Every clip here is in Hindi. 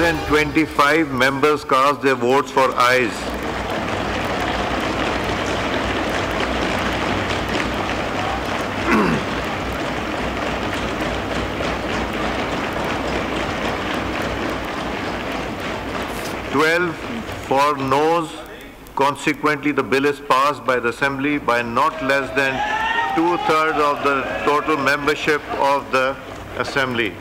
125 members cast their votes for ayes. For noes. Consequently, the bill is passed by the Assembly by not less than 2/3 of the total membership of the Assembly.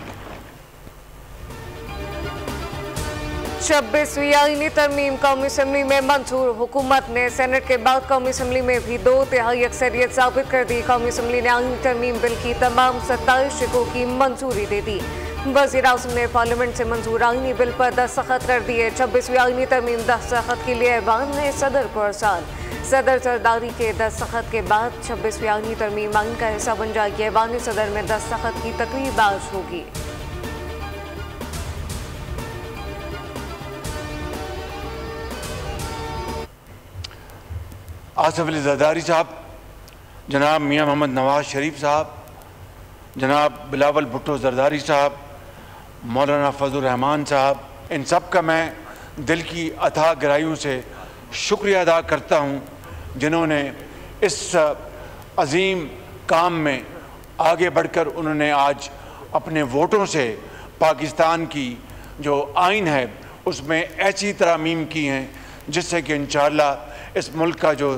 26वीं आईनी तरमीम कौमी असम्बली में मंजूर। हुकूमत ने सेनेट के बाद कौमी असम्बली में भी 2/3 अक्सरियत साबित कर दी। कौमी असम्बली ने आईनी तरमीम बिल की तमाम 27 शिकों की मंजूरी दे दी। वज़ीर आज़म ने पार्लियामेंट से मंजूर आईनी बिल पर दस्तखत कर दिए। 26वीं आईनी तरमीम दस्तखत के लिए ऐवान ने सदर को अरसाल। सदर जरदारी के दस्तखत के बाद 26वीं आईनी तरमीम आईन का हिस्सा बन जाएगी। ऐवान सदर में दस्तखत की तकरीब आज होगी। आसिफ अली जरदारी साहब, जनाब मियाँ मोहम्मद नवाज शरीफ साहब, जनाब बिलावल भुट्टो जरदारी साहब, मौलाना फजलुर रहमान साहब, इन सब का मैं दिल की अथाह गहराइयों से शुक्रिया अदा करता हूँ, जिन्होंने इस अजीम काम में आगे बढ़कर उन्होंने आज अपने वोटों से पाकिस्तान की जो आइन है उसमें ऐसी तरामीम की हैं जिससे कि इंशाअल्लाह इस मुल्क का जो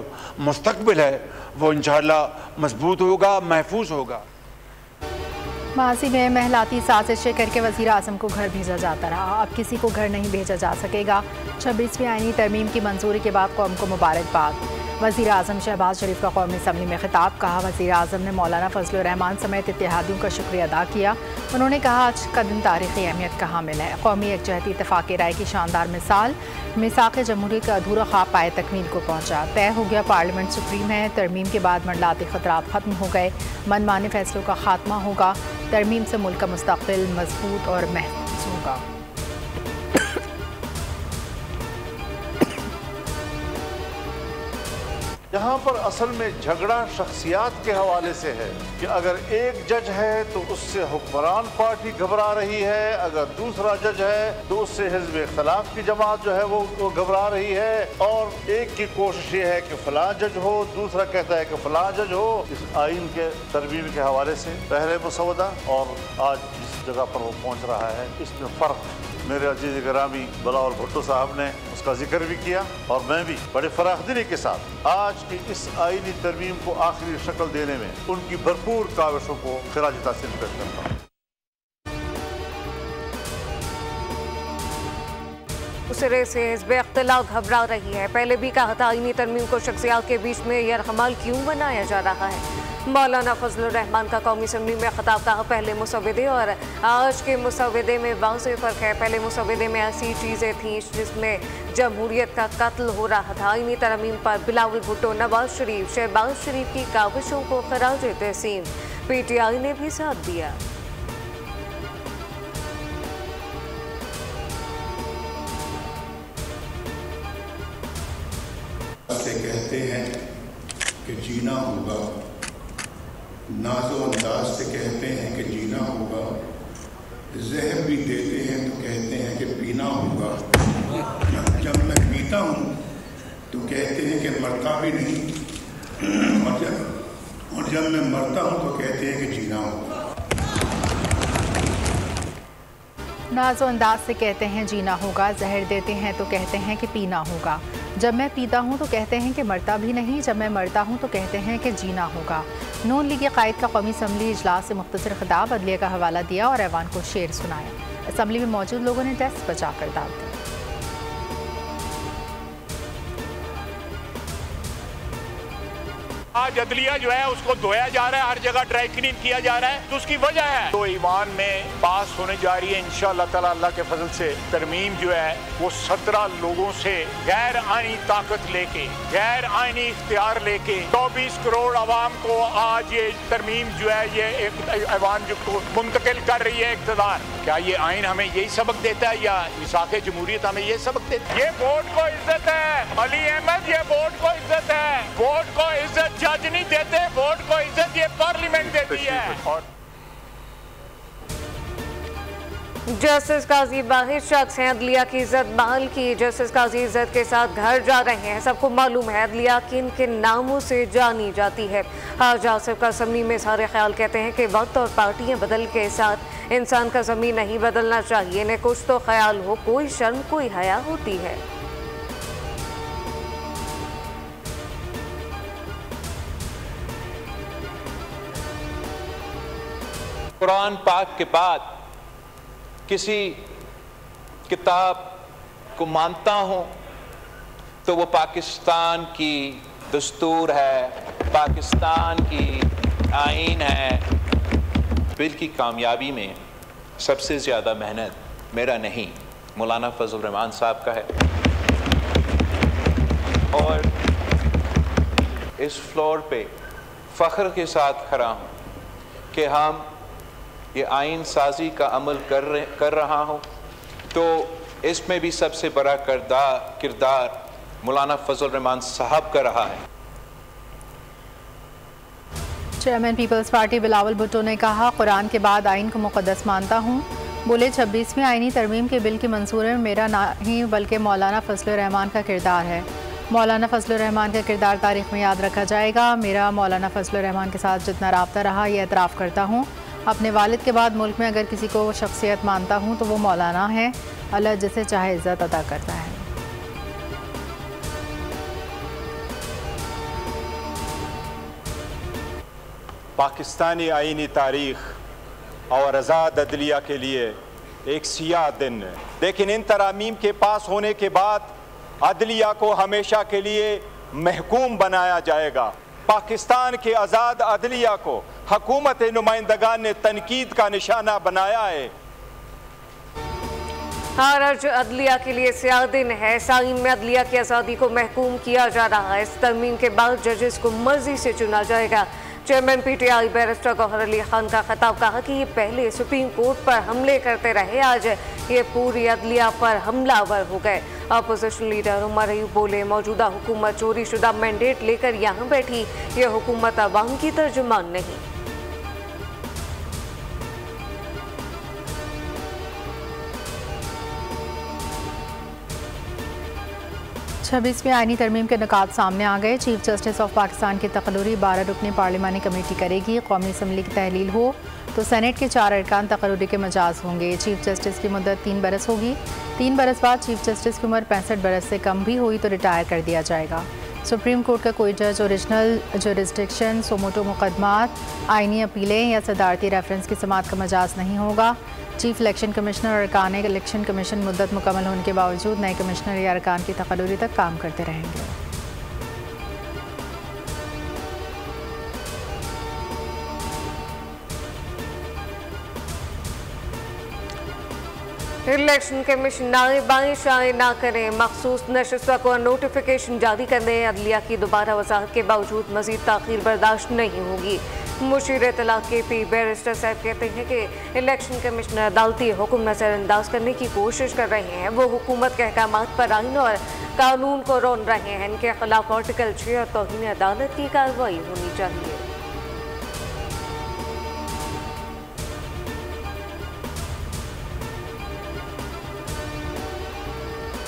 मुस्तकबिल है वो इंशाअल्लाह मजबूत होगा, महफूज होगा। माजी में महलाती साजिशें करके वज़ीर आज़म को घर भेजा जाता रहा, अब किसी को घर नहीं भेजा जा सकेगा। 26वीं आईनी तरमीम की मंजूरी के बाद कौम को मुबारकबाद। वज़ीर आज़म शहबाज शरीफ का कौमी असम्बली में खिताब। कहा, वज़ीर आज़म ने मौलाना फजलुर रहमान समेत इत्तेहादियों का शुक्रिया अदा किया। उन्होंने कहा, आज का दिन तारीख़ी अहमियत का हामिल है। कौमी यकजहती इत्तेफ़ाक़ राय की शानदार मिसाल, मिसाक़ जमहूरियत का अधूरा ख्वाब पाए तकमील को पहुँचा। तय हो गया पार्लियामेंट सुप्रीम है। तरमीम के बाद मंडलाती ख़तरात ख़त्म हो गए। मनमाने फ़ैसलों का खात्मा होगा। तरमीम से मुल्क का मुस्तक़बिल मजबूत और महफूज होगा। यहाँ पर असल में झगड़ा शख्सियात के हवाले से है कि अगर एक जज है तो उससे हुक्मरान पार्टी घबरा रही है, अगर दूसरा जज है तो उससे हिज़्ब इख्तिलाफ की जमात जो है वो घबरा रही है, और एक की कोशिश ये है कि फलां जज हो, दूसरा कहता है कि फलां जज हो। इस आइन के तरमीम के हवाले से पहले मुसवदा और आज जिस जगह पर वो पहुँच रहा है इसमें फ़र्क मेरे अजीज़ गिरामी बिलावल भुट्टो साहब ने उसका जिक्र भी किया, और मैं भी बड़े फराखदिली के साथ आज की इस आईनी तरमीम को आखिरी शक्ल देने में उनकी भरपूर काविशों को खिराज तहसीन पेश करता हूँ। दूसरे से हिज़्ब इख्तिलाफ घबरा रही है। पहले भी कहा था, आईनी तरमीम को शख्सियात के बीच में यरगमाल क्यों बनाया जा रहा है। मौलाना फजलुर रहमान का कौमी असम्बली में खिताब। कहा, पहले मुसवदे और आज के मुसवदे में वाज़ेह फ़र्क है। पहले मुसवदे में ऐसी चीज़ें थीं जिसमें जमहूरियत का कत्ल हो रहा था। आईनी तरमीम पर बिलावल भुट्टो, नवाज शरीफ, शहबाज शरीफ की काविशों को खराज तहसीन। PTI ने भी साथ दिया। कहते हैं कि जीना होगा, नाज़ो अंदाज से कहते हैं कि जीना होगा, जहर भी देते हैं तो कहते हैं कि पीना होगा। जब मैं पीता हूँ तो कहते हैं कि मरता भी नहीं, और जब मैं मरता हूँ तो कहते हैं कि जीना होगा। नाज़ो अंदाज से कहते हैं जीना होगा, जहर देते हैं तो कहते हैं कि पीना होगा। जब मैं पीता हूँ तो कहते हैं कि मरता भी नहीं, जब मैं मरता हूँ तो कहते हैं कि जीना होगा। नून लीग कायद का कौमी असम्बली इजलास से मुख्तसर खिताब, अदलिया का हवाला दिया और ऐवान को शेर सुनाया। असम्बली में मौजूद लोगों ने डेस्क बचाकर दाव दी। आज अदलिया जो है उसको धोया जा रहा है, हर जगह ड्राई क्लीन किया जा रहा है, तो उसकी वजह है तो ईवान में पास होने जा रही है इंशाअल्लाह ताला अल्लाह के फजल से। तरमीम जो है वो 17 लोगों से गैर आईनी ताकत लेके, गैर आईनी इख्तियार लेके 24 करोड़ आवाम को आज ये तरमीम जो है ये एक ऐवान जो मुंतकिल कर रही है इक़्तिदार। क्या ये आइन हमें यही सबक देता है या मिसाक़ जमहूरियत हमें ये सबक देता है? ये वोट को इज्जत है अली अहमद, ये वोट को इज्जत है। वोट को इज्जत जज नहीं देते, वोट को इज्जत ये पार्लियामेंट देती है। और जस्टिस काजी वाहिद शख्स हैं अदलिया की इज्जत बहाल की। जस्टिस काजी इज्जत के साथ घर जा रहे हैं। सबको मालूम है अदलिया किन किन नामों से जानी जाती है। हाज आसिफ का ज़मीं में सारे ख्याल कहते हैं कि वक्त और पार्टियां बदल के साथ इंसान का ज़मीं नहीं बदलना चाहिए। इन्हें कुछ तो ख्याल हो, कोई शर्म कोई हया होती है। कुरान पाक के बाद किसी किताब को मानता हूँ तो वो पाकिस्तान की दस्तूर है, पाकिस्तान की आईन है। बिल की कामयाबी में सबसे ज़्यादा मेहनत मेरा नहीं, मौलाना फजल रहमान साहब का है। और इस फ्लोर पे फ़ख्र के साथ खड़ा हूँ कि हम ये आइन साजी का अमल कर रहा हूँ, तो इसमें भी सबसे बड़ा किरदार मौलाना फजल रहमान साहब का रहा है। Chairman Peoples Party Bilawal Bhutto ने कहा, कुरान के बाद आइन को मुक़द्दस मानता हूँ। बोले 26वीं आइनी तरमीम के बिल की मंसूरी में मेरा नहीं बल्कि मौलाना फजल रहमान का किरदार है। मौलाना फजल रहमान का किरदार तारीख़ में याद रखा जाएगा। मेरा मौलाना फजल रहमान के साथ जितना राब्ता रहा यह एतराफ़ करता हूँ। अपने वालिद के बाद मुल्क में अगर किसी को शख्सियत मानता हूँ तो वो मौलाना है। अल्लाह जिसे चाहे इज़्ज़त अता करता है। पाकिस्तानी आईनी तारीख़ और आज़ाद अदलिया के लिए एक सियाह दिन है, लेकिन इन तरामीम के पास होने के बाद अदलिया को हमेशा के लिए महकूम बनाया जाएगा। पाकिस्तान के आज़ाद अदलिया को हुकूमत नुमाइंदगान ने तनकीद का निशाना बनाया है। आज अदलिया के लिए स्याह दिन है। साइन में अदलिया की आज़ादी को महकूम किया जा रहा है। इस तरमीम के बाद जजेस को मर्जी से चुना जाएगा। Chairman PTI barrister Gohar Ali Khan का खिताब, कहा कि ये पहले सुप्रीम कोर्ट पर हमले करते रहे, आज ये पूरी अदलिया पर हमलावर हो गए। अपोजिशन लीडर उमर अयूब बोले, मौजूदा हुकूमत चोरी शुदा मैंडेट लेकर यहाँ बैठी, ये हुकूमत अवाम की तर्जुमान नहीं। 26वीं आईनी तरमीम के निकात सामने आ गए। चीफ जस्टिस ऑफ पाकिस्तान की तकर्री 12 रुकनी पार्लिमानी कमेटी करेगी। कौमी असम्बली की तहलील हो तो सेनेट के 4 अरकान तकर्री के मजाज होंगे। चीफ जस्टिस की मुद्दत 3 बरस होगी। 3 बरस बाद चीफ जस्टिस की उम्र 65 बरस से कम भी हुई तो रिटायर कर दिया जाएगा। सुप्रीम कोर्ट का कोई जज ओरिजिनल जुरिस्डिक्शन, सोमोटो मुकदमात, आईनी अपीलें या सदारती रेफरेंस की समात का मजाज नहीं होगा। चीफ इलेक्शन कमिश्नर और अरकान इलेक्शन कमीशन मुद्दत मुकम्मल होने के बावजूद नए कमिश्नर या अरकान की तकर्री तक काम करते रहेंगे। इलेक्शन कमीशन नाएबाएं शाये ना करें, मखसूस नशिस्ता को नोटिफिकेशन जारी करने अदलिया की दोबारा वजाहत के बावजूद मजीद ताख़ीर बर्दाश्त नहीं होगी। मुशीर इत्तला KP बैरिस्टर साहब कहते हैं कि इलेक्शन कमिश्नर अदालती हुक्म नज़रअंदाज करने की कोशिश कर रहे हैं। वो हुकूमत के अहकामात पर आइन और कानून को रोन रहे हैं। इनके खिलाफ आर्टिकल 6 और तौहीन अदालत की कार्रवाई होनी चाहिए।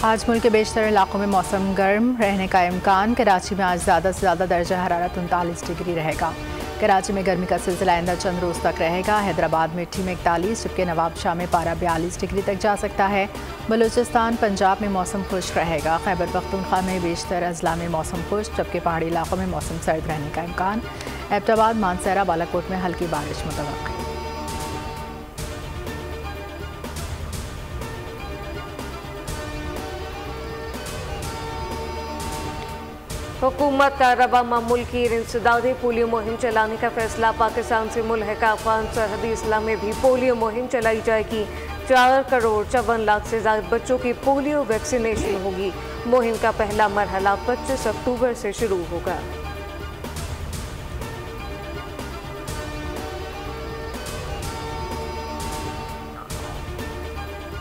आज मुल्क के बेशतर इलाकों में मौसम गर्म रहने का इम्कान। कराची में आज ज़्यादा से ज़्यादा दर्जा हरारत 39 डिग्री रहेगा। कराची में गर्मी का सिलसिला आइंदा चंद रोज़ तक रहेगा। हैदराबाद मिट्टी में 41, जबकि नवाबशाह में पारा 42 डिग्री तक जा सकता है। बलूचिस्तान पंजाब में मौसम खुश्क रहेगा। खैबर पख्तूनख्वा में बेशतर अजला में मौसम खुश्क, जबकि पहाड़ी इलाकों में मौसम सर्द रहने का इम्कान। एबटाबाद, मानसहरा, बालाकोट में हल्की बारिश मुतवक्किल। हुकूमत का रबा मामूल की इंसदादी पोलियो मुहिम चलाने का फैसला। पाकिस्तान से मुल्हिका अफगान सरहदी अजला में भी पोलियो मुहिम चलाई जाएगी। 4,54,00,000 से ज़्यादा बच्चों की पोलियो वैक्सीनेशन होगी। मुहिम का पहला मरहला 25 अक्टूबर से शुरू होगा।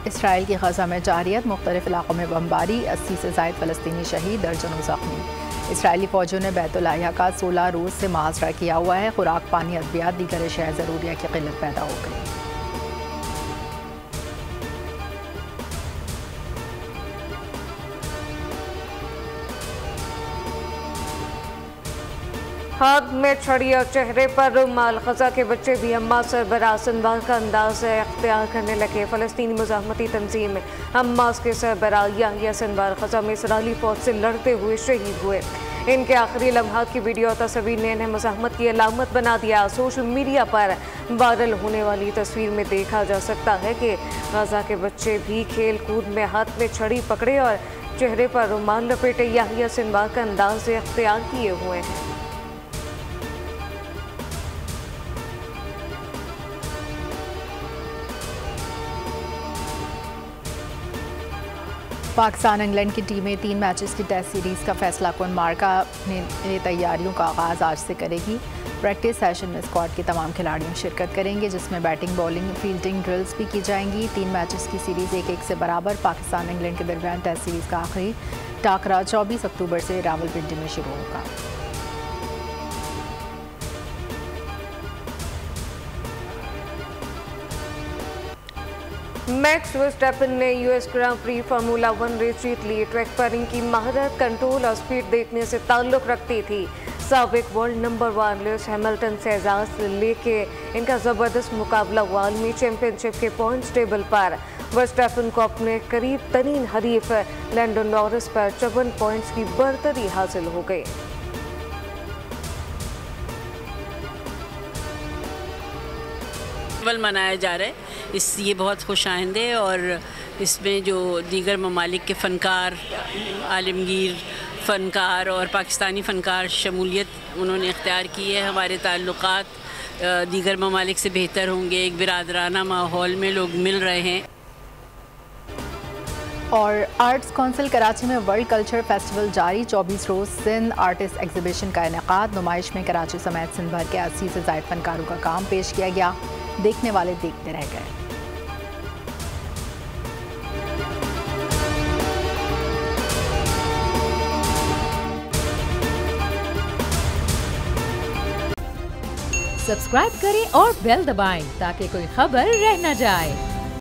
इसराइल की गजा में जारियत, मुख्तलिफ इलाकों में बमबारी, 80 से ज़ायद फ़लस्तीनी शहीद, दर्जनों ज़ख्मी। इसराइली फ़ौजियों ने बैतुल-लाहिया का 16 रोज़ से मुआसरा किया हुआ है। खुराक, पानी, अद्वियात, दीगर अशिया ज़रूरिया की किल्लत पैदा हो गई। हाथ में छड़ी और चेहरे पर रुमाल, ग़ज़ा के बच्चे भी हमास सरबराह सिनवार का अंदाज अख्तियार करने लगे। फ़लस्तीनी मुज़ाहमती तंजीम हमास के सरबराह याहिया सिनवार ग़ज़ा में इसराइली फ़ौज से लड़ते हुए शहीद हुए। इनके आखिरी लम्हात की वीडियो और तस्वीर ने इन्हें मुज़ाहमत की अलामत बना दिया। सोशल मीडिया पर वायरल होने वाली तस्वीर में देखा जा सकता है कि ग़ज़ा के बच्चे भी खेल कूद में हाथ में छड़ी पकड़े और चेहरे पर रुमाल लपेटे याहिया सिनवार का अंदाज अख्तियार किए हुए हैं। पाकिस्तान इंग्लैंड की टीमें 3 मैचेस की टेस्ट सीरीज़ का फैसला कुन मार्का ने तैयारियों का आगाज़ आज से करेगी। प्रैक्टिस सेशन में स्क्वाड के तमाम खिलाड़ियों शिरकत करेंगे, जिसमें बैटिंग, बॉलिंग, फील्डिंग ड्रिल्स भी की जाएंगी। 3 मैचेस की सीरीज़ 1-1 से बराबर। पाकिस्तान इंग्लैंड के दरमियान टेस्ट सीरीज़ का आखिरी टाकरा 24 अक्टूबर से रावलपिंडी में शुरू होगा। मैक्स वर्स्टैपन ने यूएस ग्रां प्री फार्मूला 1 रेस जीत ली। ट्रैक पर इनकी महारत, कंट्रोल और स्पीड देखने से ताल्लुक़ रखती थी। साबिक वर्ल्ड नंबर 1 लुइस हैमिल्टन से एजाज़ लेके इनका ज़बरदस्त मुकाबला हुआ। आलमी चैम्पियनशिप के पॉइंट्स टेबल पर वर्स्टैपन को अपने करीब तरीन हरीफ लैंडो नॉरिस पर 54 पॉइंट्स की बरतरी हासिल हो गई। मनाया जा रहा है, ये बहुत खुश आइंद है और इसमें जो दीगर ममालिक के फ़नकार, आलमगीर फ़नकार और पाकिस्तानी फ़नकार शमूलियत उन्होंने इख्तियार की है। हमारे ताल्लुकात दीगर ममालिक से बेहतर होंगे। एक बिरादराना माहौल में लोग मिल रहे हैं। और आर्ट्स काउंसिल कराची में वर्ल्ड कल्चर फेस्टिवल जारी। 24 रोज़ सिंध आर्टिस्ट एग्जीबिशन का इनेकाद। नुमाइश में कराची समेत सिंध भर के 80 से ज़ायद फनकारों का काम पेश किया गया। देखने वाले देखते रह गए। सब्सक्राइब करें और बेल दबाएं ताकि कोई खबर रह न जाए।